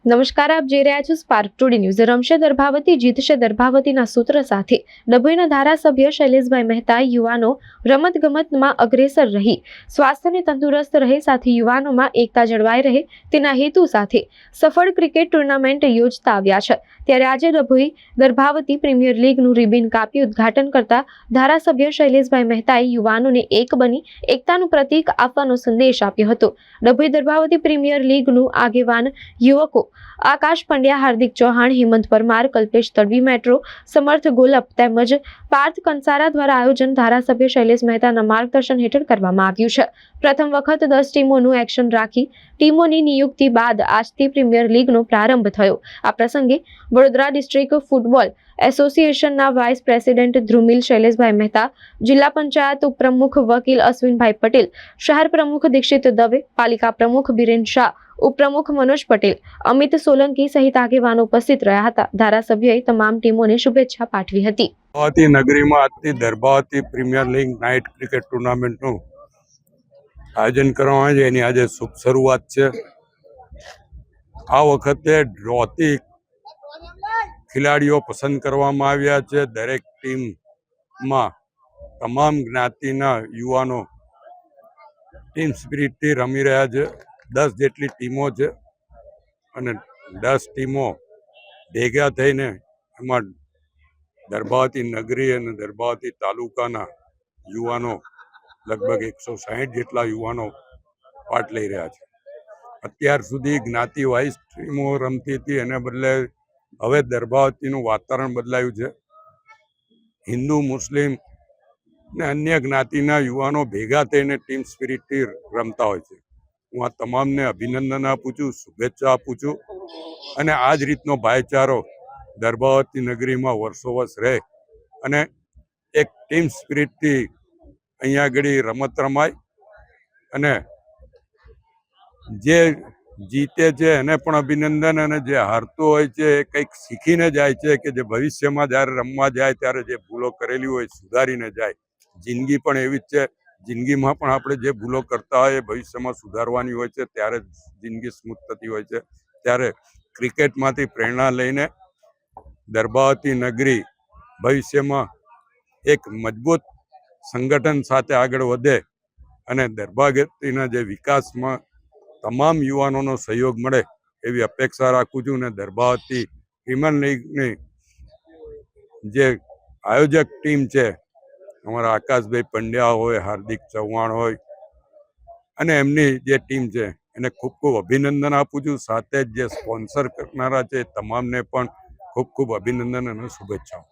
નમસ્કાર, આપ જોઈ રહ્યા છો સ્પાર્ક ટુડે ન્યૂઝ। રમશે દર્ભાવતી જીતશે દર્ભાવતીના સૂત્ર સાથે ડભોઈના ધારાસભ્ય શૈલેષભાઈ મહેતા યુવાનો રમતગમતમાં અગ્રેસર રહી સ્વાસ્થ્યને તંદુરસ્ત રહે સાથે યુવાનોમાં એકતા જળવાઈ રહે તેના હેતુ સાથે સફળ ક્રિકેટ ટુર્નામેન્ટ યોજતા આવ્યા છે। ત્યારે આજે ડભોઈ દર્ભાવતી પ્રીમિયર લીગનું રિબિન કાપી ઉદ્ઘાટન કરતા ધારાસભ્ય શૈલેષભાઈ મહેતાએ યુવાનોને એક બની એકતાનું પ્રતીક આપવાનો સંદેશ આપ્યો હતો। ડભોઈ દર્ભાવતી પ્રીમિયર લીગનું આગેવાન યુવકો આકાશ પંડ્યા, હાર્દિક ચૌહાણ, હેમંત પરમાર, કલ્પેશ તડવી, મેટ્રો, સમર્થ ગોલપ તેમજ પાર્થ કંસારા દ્વારા આયોજન ધારાસભ્ય શૈલેષ મહેતાના માર્ગદર્શન હેઠળ કરવામાં આવ્યું છે। પ્રથમ વખત 10 ટીમોનું એક્શન રાખી ટીમોની નિયુક્તિ બાદ આજથી પ્રીમિયર લીગનો પ્રારંભ થયો। આ પ્રસંગે વડોદરા ડિસ્ટ્રિક્ટ ફૂટબોલ એસોસિએશનના વાઇસ પ્રેસિડેન્ટ ધ્રુમિલ શૈલેષભાઈ મહેતા, જિલ્લા પંચાયત ઉપપ્રમુખ વકીલ અશ્વિનભાઈ પટેલ, શહેર પ્રમુખ દીક્ષિત દવે, પાલિકા પ્રમુખ બિરેન શાહ, ઉપપ્રમુખ મનોજ પટેલ, અમિત સોલંકી સહિત આગેવાનો ઉપસ્થિત રહ્યા હતા। ધારાસભ્યએ તમામ ટીમોને શુભેચ્છા પાઠવી હતી। દર્ભાવતી નગરીમાં આજથી દર્ભાવતી પ્રીમિયર લીગ નાઇટ ક્રિકેટ ટુર્નામેન્ટનું આયોજન કરવામાં આવે છે। એની આજે શુભ શરૂઆત છે। આ વખતે ડ્રોથી ખેલાડીઓ પસંદ કરવામાં આવ્યા છે। દરેક ટીમમાં તમામ જ્ઞાતિના યુવાનો ટીમ સ્પિરિટથી રમી રહ્યા છે। 10 જેટલી ટીમો છે અને 10 ટીમો ભેગા થઈને એમાં દર્ભાવતી નગરી અને દર્ભાવતી તાલુકાના યુવાનો લગભગ 160 જેટલા યુવાનો પાર્ટ લઈ રહ્યા છે। અત્યાર સુધી જ્ઞાતિ વાઇઝ ટીમો રમતી હતી, એને બદલે હવે દર્ભાવતીનું વાતાવરણ બદલાયું છે। હિન્દુ, મુસ્લિમ ને અન્ય જ્ઞાતિના યુવાનો ભેગા થઈને ટીમ સ્પિરિટથી રમતા હોય છે। હું આ તમામને અભિનંદન આપું છું, શુભેચ્છા આપું છું અને આ જ રીતનો ભાઈચારો દર્ભાવતી નગરીમાં વર્ષો વર્ષ રહે અને એક ટીમ સ્પિરિટથી અહીંયા આગળ રમત રમાય અને જે જીતે છે એને પણ અભિનંદન અને જે હારતું હોય છે એ કંઈક શીખીને જાય છે કે જે ભવિષ્યમાં જ્યારે રમવા જાય ત્યારે જે ભૂલો કરેલી હોય સુધારીને જાય। જિંદગી પણ એવી જ છે। જિંદગીમાં પણ આપણે જે ભૂલો કરતા હોય એ ભવિષ્યમાં સુધારવાની હોય છે, ત્યારે જિંદગી સ્મૂથ થતી હોય છે। ત્યારે ક્રિકેટમાંથી પ્રેરણા લઈને દર્ભાવતી નગરી ભવિષ્યમાં એક મજબૂત સંગઠન સાથે આગળ વધે અને દર્ભાવતીના જે વિકાસમાં તમામ યુવાનોનો સહયોગ મળે એવી અપેક્ષા રાખું છું। અને દર્ભાવતી પ્રીમિયર લીગની જે આયોજક ટીમ છે, અમારા આકાશભાઈ પંડ્યા હોય, હાર્દિક ચૌહાણ હોય અને એમની જે ટીમ છે એને ખૂબ ખૂબ અભિનંદન આપું છું। સાથે જ જે સ્પોન્સર કરનારા છે તમામને પણ ખૂબ ખૂબ અભિનંદન અને શુભેચ્છાઓ।